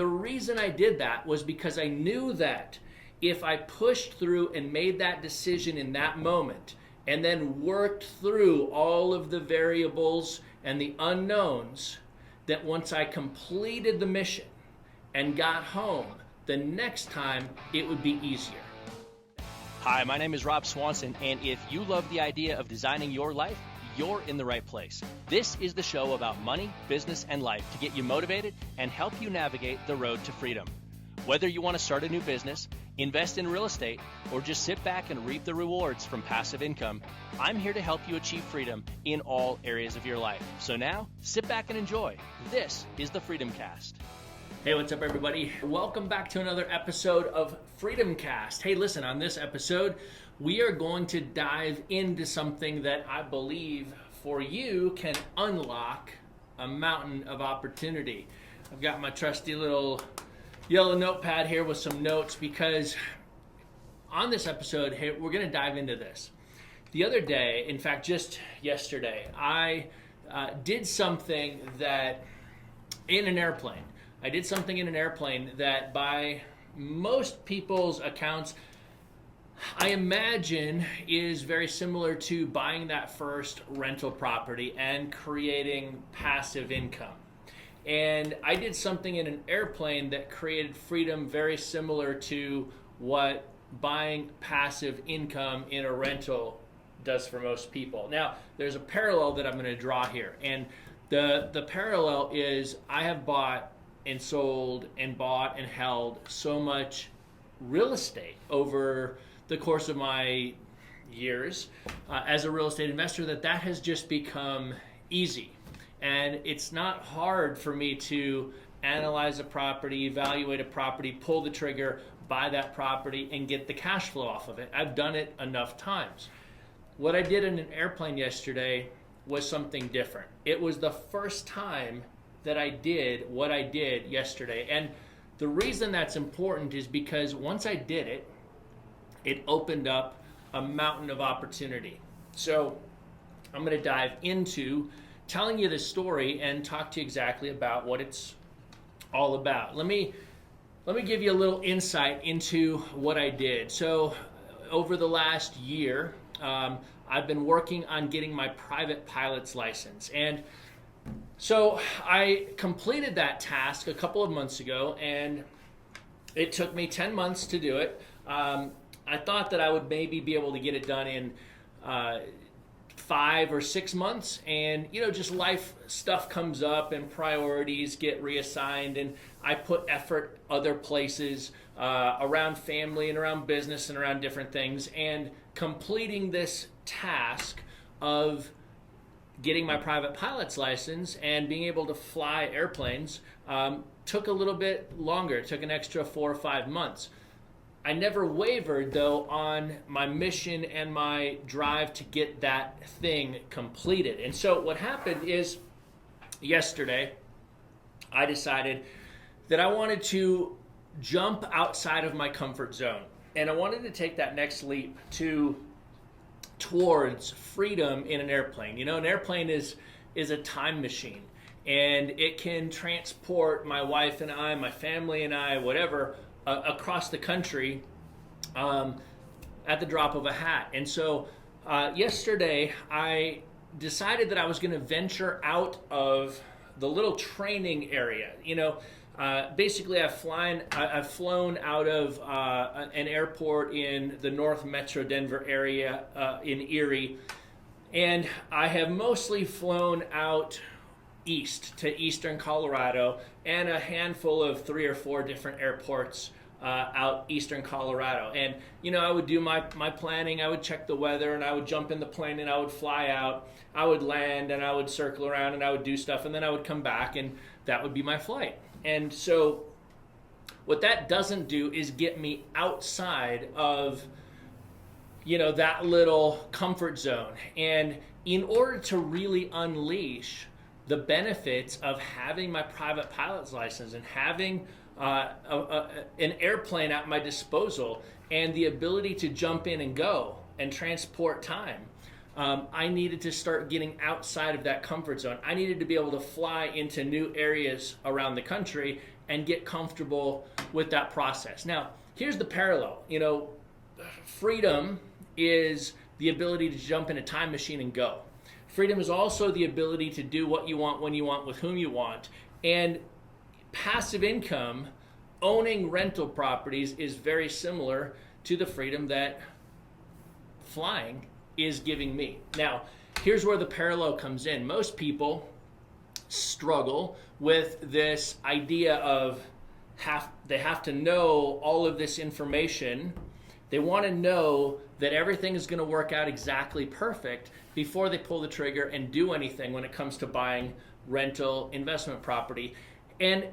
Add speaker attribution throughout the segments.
Speaker 1: The reason I did that was because I knew that if I pushed through and made that decision in that moment and then worked through all of the variables and the unknowns, that once I completed the mission and got home, the next time it would be easier.
Speaker 2: Hi, my name is Rob Swanson, and if you love the idea of designing your life, you're in the right place. This is the show about money, business, and life to get you motivated and help you navigate the road to freedom. Whether you want to start a new business, invest in real estate, or just sit back and reap the rewards from passive income, I'm here to help you achieve freedom in all areas of your life. So now, sit back and enjoy. This is the Freedomcast.
Speaker 1: Hey, what's up, everybody? Welcome back to another episode of Freedomcast. Hey, listen, on this episode, we are going to dive into something that I believe for you can unlock a mountain of opportunity. I've got my trusty little yellow notepad here with some notes because on this episode, hey, we're going to dive into this. The other day, in fact, just yesterday, I did something that in an airplane. I did something in an airplane that by most people's accounts, I imagine is very similar to buying that first rental property and creating passive income. And I did something in an airplane that created freedom very similar to what buying passive income in a rental does for most people. Now, there's a parallel that I'm going to draw here. And the parallel is I have bought and sold and bought and held so much real estate over the course of my years as a real estate investor that has just become easy. And it's not hard for me to analyze a property, evaluate a property, pull the trigger, buy that property, and get the cash flow off of it. I've done it enough times. What I did in an airplane yesterday was something different. It was the first time that I did what I did yesterday. And the reason that's important is because once I did it, it opened up a mountain of opportunity. So I'm going to dive into telling you this story and talk to you exactly about what it's all about. Let me give you a little insight into what I did. So over the last year, I've been working on getting my private pilot's license. And so I completed that task a couple of months ago, and it took me 10 months to do it. I thought that I would maybe be able to get it done in 5 or 6 months, and just life stuff comes up and priorities get reassigned, and I put effort other places around family and around business and around different things, and completing this task of getting my private pilot's license and being able to fly airplanes took a little bit longer. It took an extra 4 or 5 months. I never wavered, though, on my mission and my drive to get that thing completed. And so what happened is yesterday, I decided that I wanted to jump outside of my comfort zone. And I wanted to take that next leap towards freedom in an airplane. An airplane is a time machine, and it can transport my wife and I, my family and I, whatever, across the country at the drop of a hat. And so yesterday I decided that I was going to venture out of the little training area. Basically I've flown out of an airport in the North Metro Denver area in Erie, and I have mostly flown out east to eastern Colorado and a handful of 3 or 4 different airports out eastern Colorado. And I would do my planning. I would check the weather, and I would jump in the plane, and I would fly out. I would land, and I would circle around, and I would do stuff, and then I would come back, and that would be my flight. And so what that doesn't do is get me outside of that little comfort zone. And in order to really unleash the benefits of having my private pilot's license and having an airplane at my disposal and the ability to jump in and go and transport time, I needed to start getting outside of that comfort zone. I needed to be able to fly into new areas around the country and get comfortable with that process. Now, here's the parallel. Freedom is the ability to jump in a time machine and go. Freedom is also the ability to do what you want, when you want, with whom you want. And passive income, owning rental properties, is very similar to the freedom that flying is giving me. Now, here's where the parallel comes in. Most people struggle with this idea of they have to know all of this information. They want to know that everything is going to work out exactly perfect before they pull the trigger and do anything when it comes to buying rental investment property. And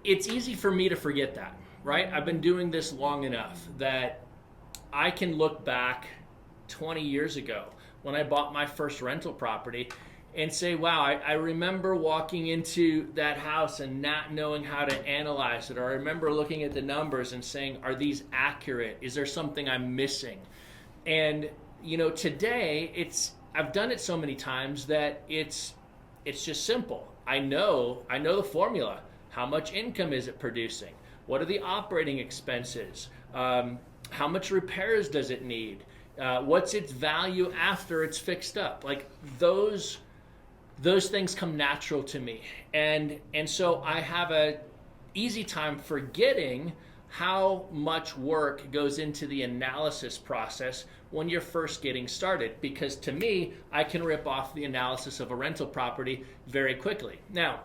Speaker 1: it's easy for me to forget that, right? I've been doing this long enough that I can look back 20 years ago when I bought my first rental property and say, wow, I remember walking into that house and not knowing how to analyze it. Or I remember looking at the numbers and saying, are these accurate? Is there something I'm missing? And, today I've done it so many times that it's just simple. I know the formula. How much income is it producing? What are the operating expenses? How much repairs does it need? What's its value after it's fixed up? Like those things come natural to me. And so I have a easy time forgetting how much work goes into the analysis process when you're first getting started. Because to me, I can rip off the analysis of a rental property very quickly. Now,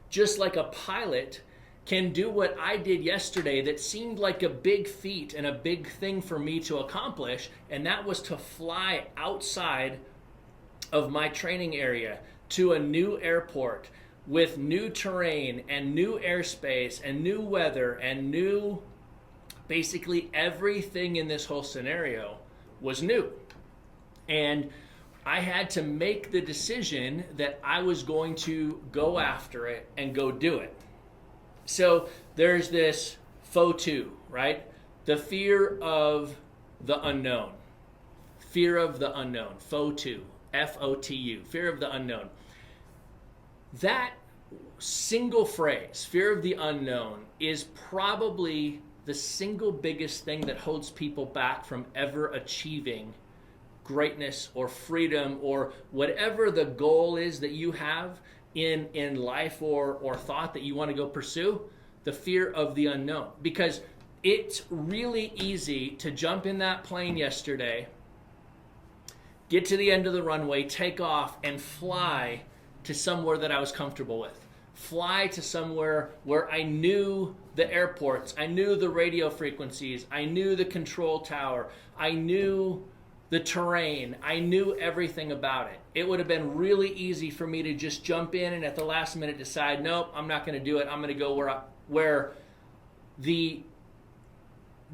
Speaker 1: just like a pilot can do what I did yesterday that seemed like a big feat and a big thing for me to accomplish, and that was to fly outside of my training area to a new airport with new terrain and new airspace and new weather and new, basically everything in this whole scenario was new. And I had to make the decision that I was going to go after it and go do it. So there's this F.O.T.U, right? The fear of the unknown. Fear of the unknown. F.O.T.U. F.O.T.U. Fear of the unknown. That single phrase, fear of the unknown, is probably the single biggest thing that holds people back from ever achieving greatness or freedom or whatever the goal is that you have in life or thought that you want to go pursue. The fear of the unknown. Because it's really easy to jump in that plane yesterday, get to the end of the runway, take off, and fly to somewhere that I was comfortable with. Fly to somewhere where I knew the airports, I knew the radio frequencies, I knew the control tower, I knew the terrain, I knew everything about it. It would have been really easy for me to just jump in and at the last minute decide, nope, I'm not going to do it. I'm going to go where the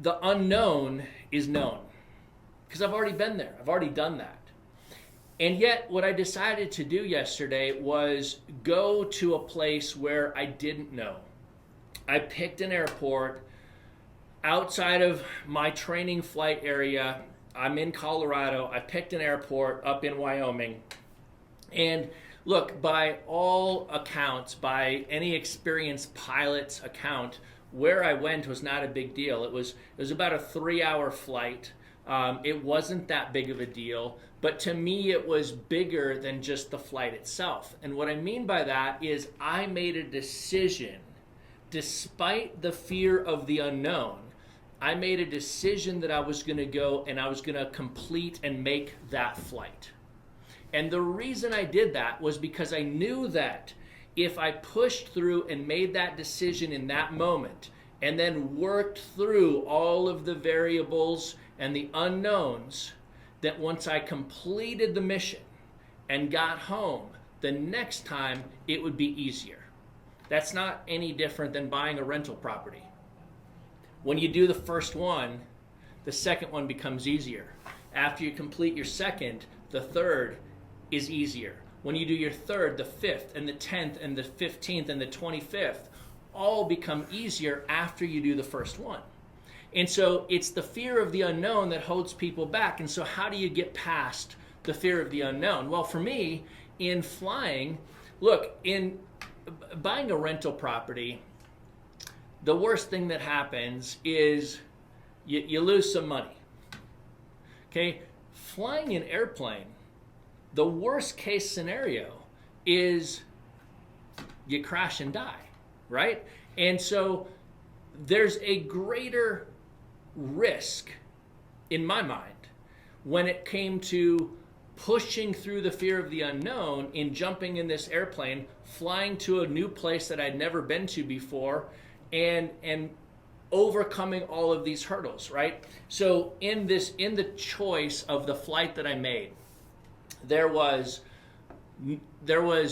Speaker 1: unknown is known. Because I've already been there. I've already done that. And yet, what I decided to do yesterday was go to a place where I didn't know. I picked an airport outside of my training flight area. I'm in Colorado. I picked an airport up in Wyoming. And look, by all accounts, by any experienced pilot's account, where I went was not a big deal. It was about a 3-hour flight. It wasn't that big of a deal, but to me it was bigger than just the flight itself. And what I mean by that is I made a decision, despite the fear of the unknown, I made a decision that I was going to go and I was going to complete and make that flight. And the reason I did that was because I knew that if I pushed through and made that decision in that moment and then worked through all of the variables and the unknowns, that once I completed the mission and got home, the next time it would be easier. That's not any different than buying a rental property. When you do the first one, the second one becomes easier. After you complete your second, the third is easier. When you do your third, the fifth and the 10th and the 15th and the 25th all become easier after you do the first one. And so it's the fear of the unknown that holds people back. And so how do you get past the fear of the unknown? Well, for me, in flying, look, in buying a rental property, the worst thing that happens is you lose some money. Okay, flying an airplane, the worst case scenario is you crash and die, right? And so there's a greater risk in my mind when it came to pushing through the fear of the unknown in jumping in this airplane, flying to a new place that I'd never been to before, and overcoming all of these hurdles, right? So in the choice of the flight that I made, there was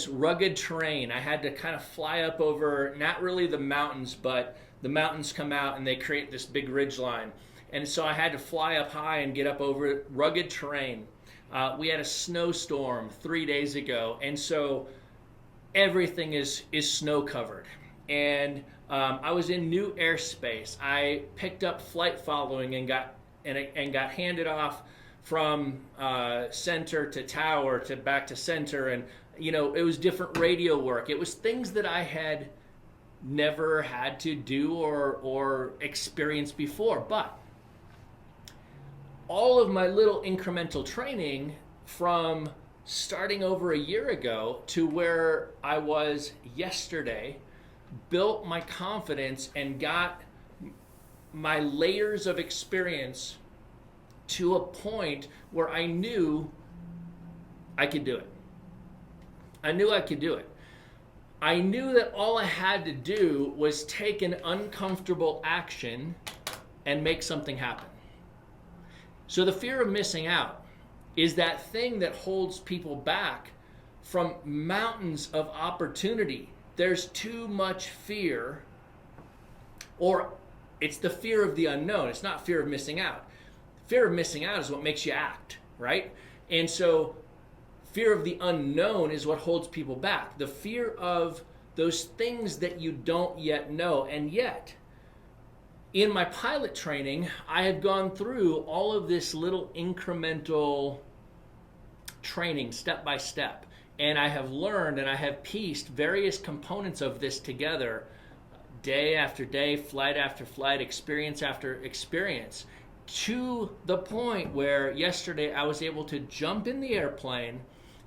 Speaker 1: rugged terrain. I had to kind of fly up over, not really the mountains, but the mountains come out and they create this big ridge line. And so I had to fly up high and get up over rugged terrain. We had a snowstorm 3 days ago, and so everything is snow covered. And I was in new airspace. I picked up flight following and got handed off from center to tower to back to center, and it was different radio work. It was things that I had never had to do or experience before. But all of my little incremental training from starting over a year ago to where I was yesterday built my confidence and got my layers of experience to a point where I knew I could do it. I knew I could do it. I knew that all I had to do was take an uncomfortable action and make something happen. So the fear of missing out is that thing that holds people back from mountains of opportunity. There's too much fear, or it's the fear of the unknown. It's not fear of missing out. Fear of missing out is what makes you act, right? And so fear of the unknown is what holds people back. The fear of those things that you don't yet know. And yet, in my pilot training, I had gone through all of this little incremental training step by step. And I have learned and I have pieced various components of this together day after day, flight after flight, experience after experience, to the point where yesterday I was able to jump in the airplane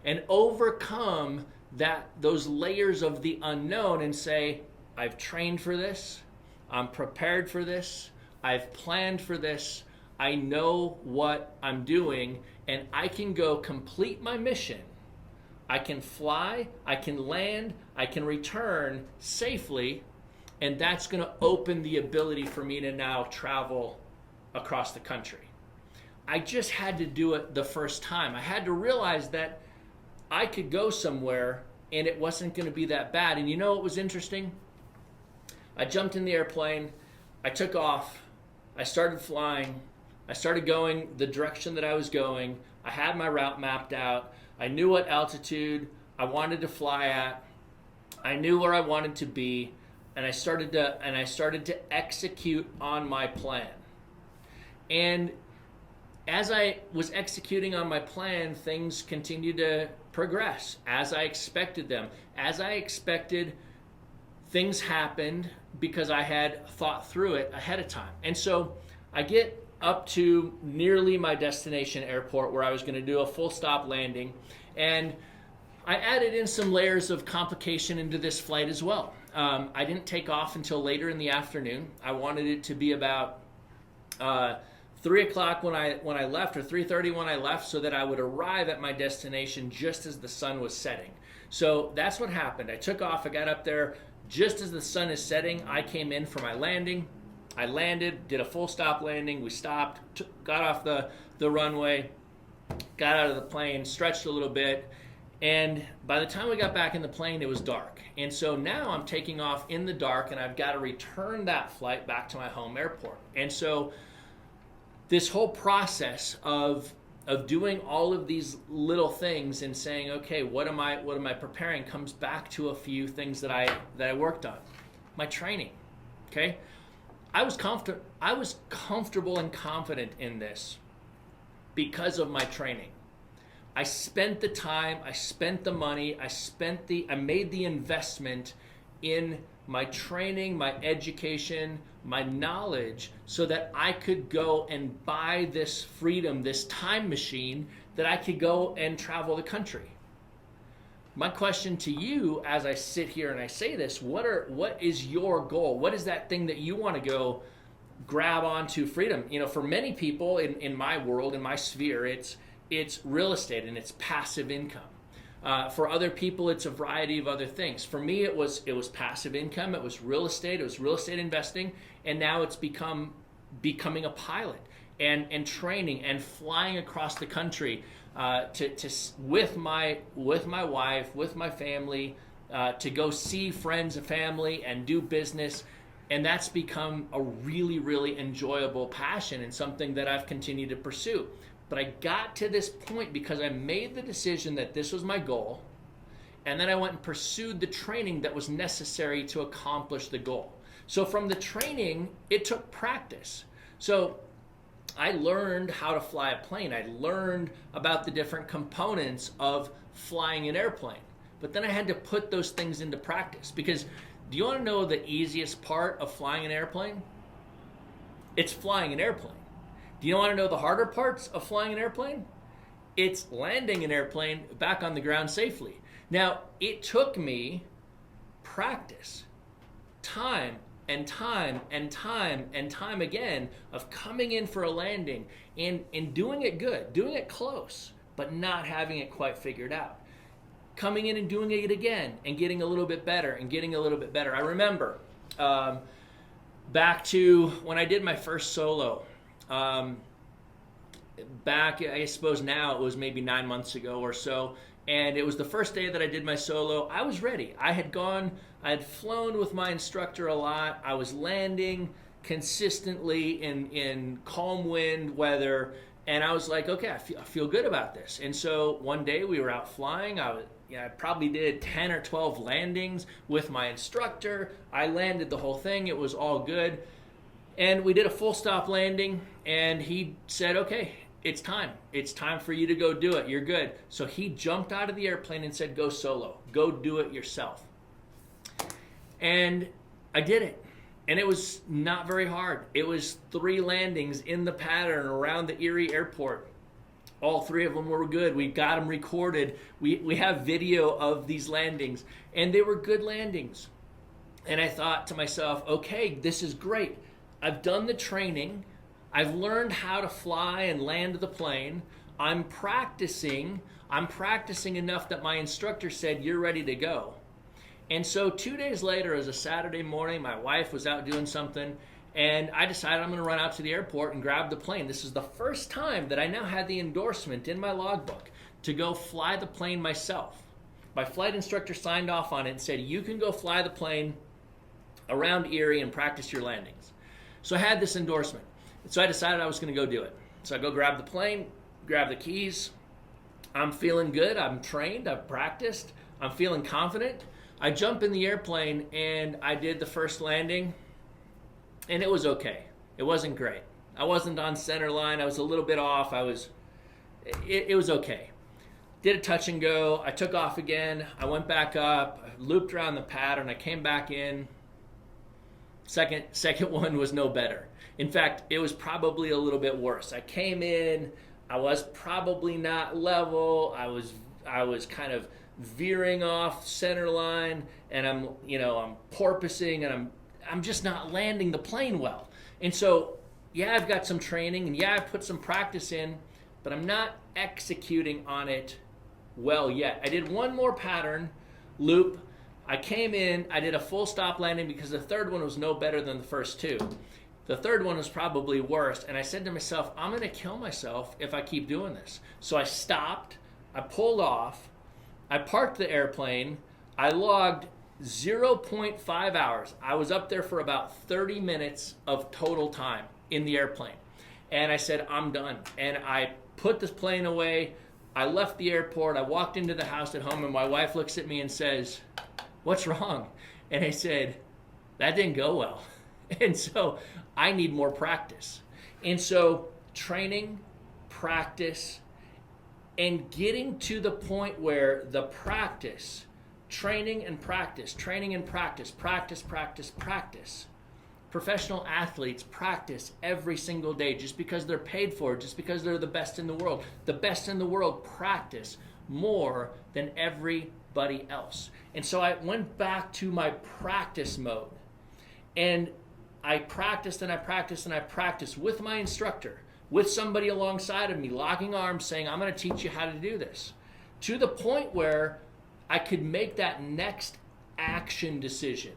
Speaker 1: and overcome those layers of the unknown and say, I've trained for this, I'm prepared for this, I've planned for this, I know what I'm doing, and I can go complete my mission. I can fly, I can land, I can return safely, and that's going to open the ability for me to now travel across the country. I just had to do it the first time. I had to realize that I could go somewhere and it wasn't going to be that bad. And you know what was interesting? I jumped in the airplane, I took off, I started flying, I started going the direction that I was going. I had my route mapped out. I knew what altitude I wanted to fly at. I knew where I wanted to be, and I started to execute on my plan. And as I was executing on my plan, things continued to progress as I expected them. As I expected, things happened because I had thought through it ahead of time. And so I get up to nearly my destination airport where I was going to do a full stop landing, and I added in some layers of complication into this flight as well. I didn't take off until later in the afternoon. I wanted it to be about 3 o'clock when I left, or 3:30 when I left, so that I would arrive at my destination just as the sun was setting. So that's what happened. I took off, I got up there just as the sun is setting. I came in for my landing. I landed, did a full stop landing. We stopped, got off the runway, got out of the plane, stretched a little bit, and by the time we got back in the plane, it was dark. And so now I'm taking off in the dark, and I've got to return that flight back to my home airport. And so this whole process of doing all of these little things and saying, okay, what am I preparing, comes back to a few things that I worked on. My training, okay? I was comfortable and confident in this because of my training. I spent the time, I spent the money, I made the investment in my training, my education, my knowledge, so that I could go and buy this freedom, this time machine, that I could go and travel the country. My question to you as I sit here and I say this, what is your goal? What is that thing that you want to go grab onto freedom? For many people in my world, in my sphere, it's real estate and it's passive income. For other people, it's a variety of other things. For me, it was passive income, it was real estate investing, and now it's becoming a pilot and training and flying across the country with my wife, with my family, to go see friends and family and do business. And that's become a really, really enjoyable passion and something that I've continued to pursue. But I got to this point because I made the decision that this was my goal, and then I went and pursued the training that was necessary to accomplish the goal. So from the training, it took practice. So I learned how to fly a plane. I learned about the different components of flying an airplane. But then I had to put those things into practice, because do you want to know the easiest part of flying an airplane? It's flying an airplane. Do you want to know the harder parts of flying an airplane? It's landing an airplane back on the ground safely. Now, it took me practice, time and time and time and time again of coming in for a landing and doing it good, doing it close, but not having it quite figured out. Coming in and doing it again and getting a little bit better and getting a little bit better. I remember back to when I did my first solo. Back, I suppose now it was maybe 9 months ago or so, and it was the first day that I did my solo. I was ready. I had flown with my instructor a lot. I was landing consistently in calm wind weather, and I was like, okay, I feel good about this. And so one day we were out flying. I probably did 10 or 12 landings with my instructor. I landed the whole thing. It was all good. And we did a full stop landing, and he said, okay, it's time. It's time for you to go do it. You're good. So he jumped out of the airplane and said, go solo. Go do it yourself. And I did it. And it was not very hard. It was 3 landings in the pattern around the Erie airport. All 3 of them were good. We got them recorded. We have video of these landings, and they were good landings. And I thought to myself, okay, this is great. I've done the training. I've learned how to fly and land the plane. I'm practicing enough that my instructor said, you're ready to go. And so 2 days later, as a Saturday morning, my wife was out doing something, and I decided I'm going to run out to the airport and grab the plane. This is the first time that I now had the endorsement in my logbook to go fly the plane myself. My flight instructor signed off on it and said, you can go fly the plane around Erie and practice your landings. So I had this endorsement. So I decided I was going to go do it. So I go grab the plane, grab the keys. I'm feeling good. I'm trained. I've practiced. I'm feeling confident. I jump in the airplane and I did the first landing, and it was okay. It wasn't great. I wasn't on center line. I was a little bit off. It was okay. Did a touch and go. I took off again. I went back up, I looped around the pattern. I came back in. Second one was no better. In fact, it was probably a little bit worse. I came in, I was probably not level. I was kind of veering off center line, and I'm porpoising, and I'm just not landing the plane well. And so, yeah, I've got some training, and yeah, I put some practice in, but I'm not executing on it well yet. I did one more pattern loop. I came in, I did a full stop landing because the third one was no better than the first 2. The third one was probably worse, and I said to myself, I'm going to kill myself if I keep doing this. So I stopped, I pulled off, I parked the airplane, I logged 0.5 hours. I was up there for about 30 minutes of total time in the airplane. And I said, I'm done. And I put this plane away, I left the airport, I walked into the house at home, and my wife looks at me and says, what's wrong? And I said, that didn't go well. And so I need more practice. And so training, practice, and getting to the point where the practice training and practice, training and practice, practice, practice, practice. Professional athletes practice every single day just because they're paid for it, just because they're the best in the world. The best in the world practice more than everybody else. And so I went back to my practice mode. And I practiced and I practiced and I practiced with my instructor, with somebody alongside of me, locking arms, saying, I'm going to teach you how to do this. To the point where I could make that next action decision.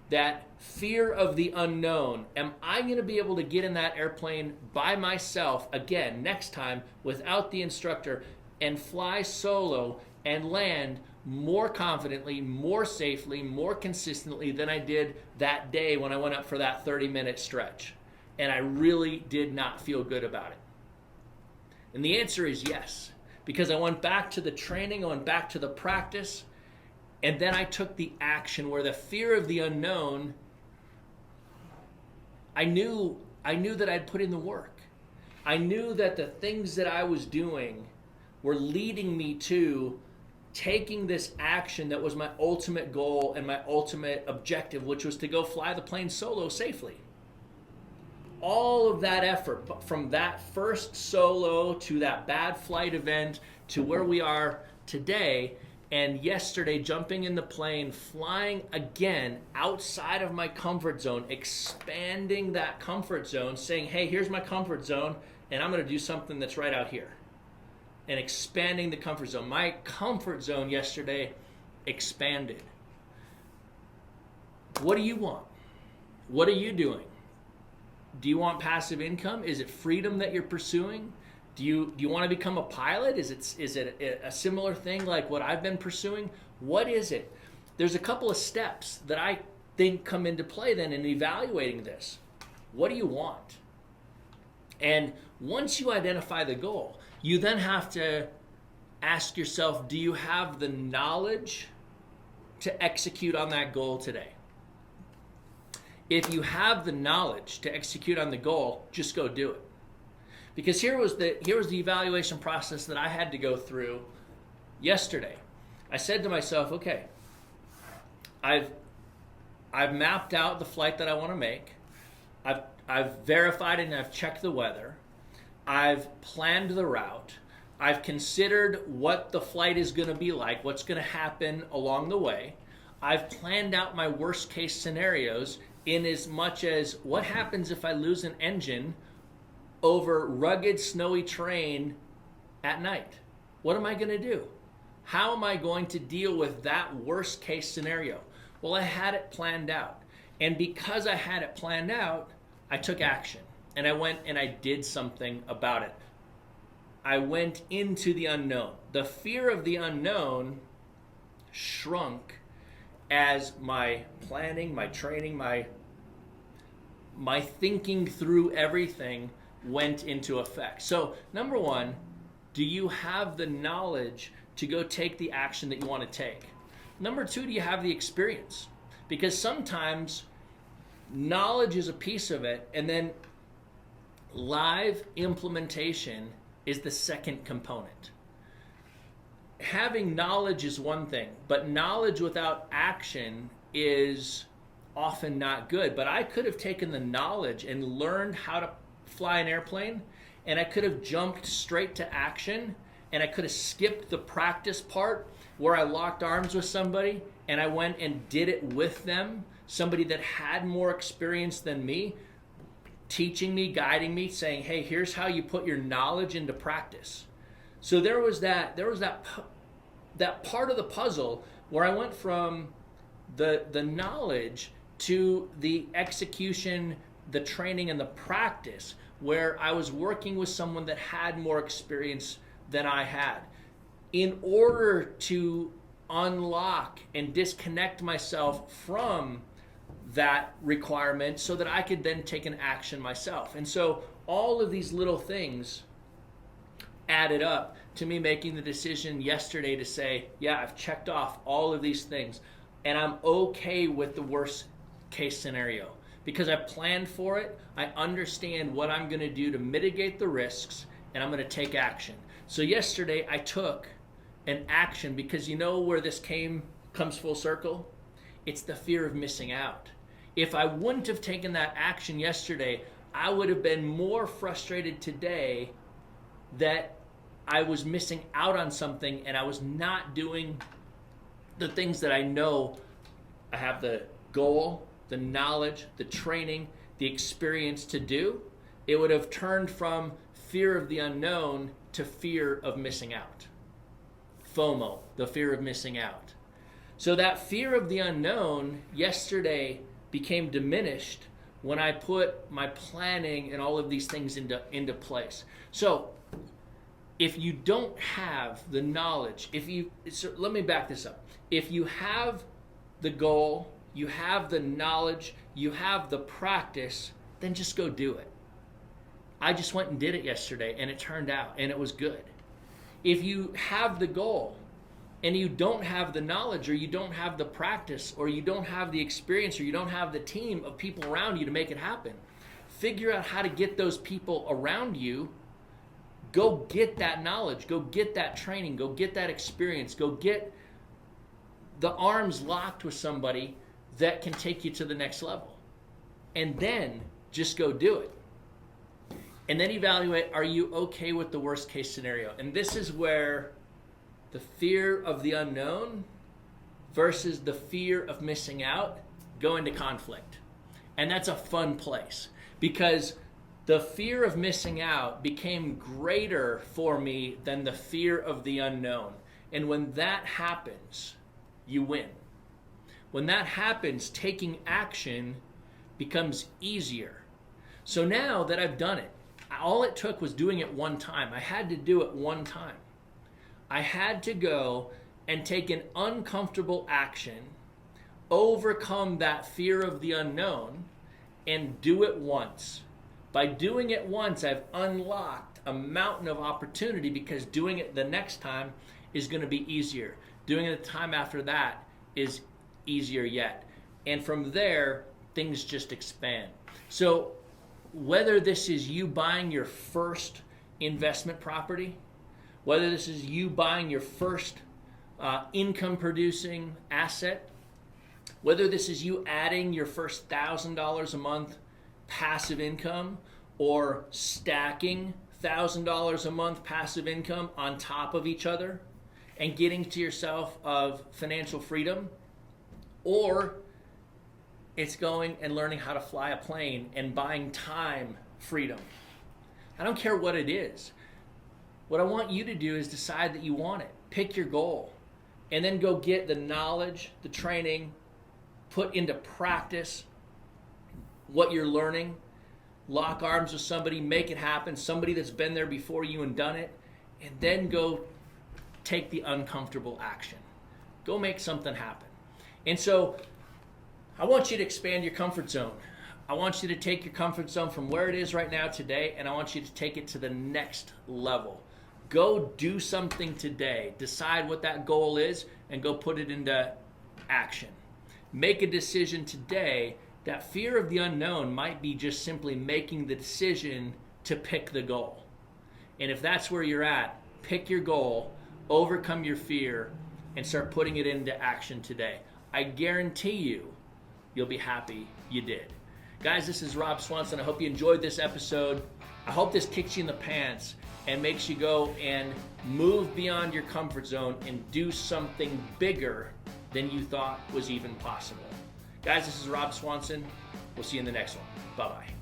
Speaker 1: That fear of the unknown. Am I going to be able to get in that airplane by myself again next time without the instructor and fly solo and land more confidently, more safely, more consistently than I did that day when I went up for that 30-minute stretch? And I really did not feel good about it. And the answer is yes, because I went back to the training, I went back to the practice, and then I took the action where the fear of the unknown, I knew that I'd put in the work. I knew that the things that I was doing were leading me to taking this action that was my ultimate goal and my ultimate objective, which was to go fly the plane solo safely. All of that effort, from that first solo to that bad flight event to where we are today, and yesterday jumping in the plane, flying again outside of my comfort zone, expanding that comfort zone, saying, hey, here's my comfort zone, and I'm going to do something that's right out here. And expanding the comfort zone. My comfort zone yesterday expanded. What do you want? What are you doing? Do you want passive income? Is it freedom that you're pursuing? Do you want to become a pilot? Is it a similar thing like what I've been pursuing? What is it? There's a couple of steps that I think come into play then in evaluating this. What do you want? And once you identify the goal, you then have to ask yourself, do you have the knowledge to execute on that goal today? If you have the knowledge to execute on the goal, just go do it. Because here was the evaluation process that I had to go through yesterday. I said to myself, okay, I've mapped out the flight that I want to make. I've verified it and I've checked the weather. I've planned the route. I've considered what the flight is going to be like, what's going to happen along the way. I've planned out my worst case scenarios in as much as what happens if I lose an engine over rugged, snowy terrain at night? What am I going to do? How am I going to deal with that worst case scenario? Well, I had it planned out. And because I had it planned out, I took action. And I went and I did something about it. I went into the unknown. The fear of the unknown shrunk as my planning, my training, my thinking through everything went into effect. So, number one, do you have the knowledge to go take the action that you want to take? Number two, do you have the experience? Because sometimes knowledge is a piece of it, and then live implementation is the second component. Having knowledge is one thing, but knowledge without action is often not good. But I could have taken the knowledge and learned how to fly an airplane, and I could have jumped straight to action, and I could have skipped the practice part where I locked arms with somebody and I went and did it with them, somebody that had more experience than me, teaching me, guiding me, saying, hey, here's how you put your knowledge into practice. So there was that part of the puzzle where I went from the knowledge to the execution, the training, and the practice, where I was working with someone that had more experience than I had, in order to unlock and disconnect myself from that requirement so that I could then take an action myself. And so all of these little things added up to me making the decision yesterday to say, yeah, I've checked off all of these things and I'm okay with the worst case scenario because I planned for it. I understand what I'm going to do to mitigate the risks, and I'm going to take action. So yesterday I took an action because you know where this came comes full circle? It's the fear of missing out. If I wouldn't have taken that action yesterday, I would have been more frustrated today that I was missing out on something and I was not doing the things that I know I have the goal, the knowledge, the training, the experience to do. It would have turned from fear of the unknown to fear of missing out. FOMO, the fear of missing out. So that fear of the unknown yesterday became diminished when I put my planning and all of these things into place. So if you don't have the knowledge, let me back this up. If you have the goal, you have the knowledge, you have the practice, then just go do it. I just went and did it yesterday and it turned out and it was good. If you have the goal and you don't have the knowledge or you don't have the practice or you don't have the experience or you don't have the team of people around you to make it happen, figure out how to get those people around you. Go get that knowledge, go get that training, go get that experience, go get the arms locked with somebody that can take you to the next level. And then just go do it. And then evaluate, are you okay with the worst case scenario? And this is where the fear of the unknown versus the fear of missing out go into conflict. And that's a fun place because the fear of missing out became greater for me than the fear of the unknown. And when that happens, you win. When that happens, taking action becomes easier. So now that I've done it, all it took was doing it one time. I had to do it one time. I had to go and take an uncomfortable action, overcome that fear of the unknown, and do it once. By doing it once, I've unlocked a mountain of opportunity because doing it the next time is going to be easier. Doing it the time after that is easier yet. And from there, things just expand. So whether this is you buying your first investment property, whether this is you buying your first income producing asset, whether this is you adding your first $1,000 a month passive income or stacking $1,000 a month passive income on top of each other and getting to yourself of financial freedom, or it's going and learning how to fly a plane and buying time freedom. I don't care what it is. What I want you to do is decide that you want it. Pick your goal and then go get the knowledge, the training, put into practice what you're learning, lock arms with somebody, make it happen, somebody that's been there before you and done it, and then go take the uncomfortable action. Go make something happen. And so I want you to expand your comfort zone. I want you to take your comfort zone from where it is right now today, and I want you to take it to the next level. Go do something today. Decide what that goal is and go put it into action. Make a decision today. That fear of the unknown might be just simply making the decision to pick the goal. And if that's where you're at, pick your goal, overcome your fear, and start putting it into action today. I guarantee you'll be happy you did. Guys, this is Rob Swanson. I hope you enjoyed this episode. I hope this kicks you in the pants and makes you go and move beyond your comfort zone and do something bigger than you thought was even possible. Guys, this is Rob Swanson. We'll see you in the next one. Bye-bye.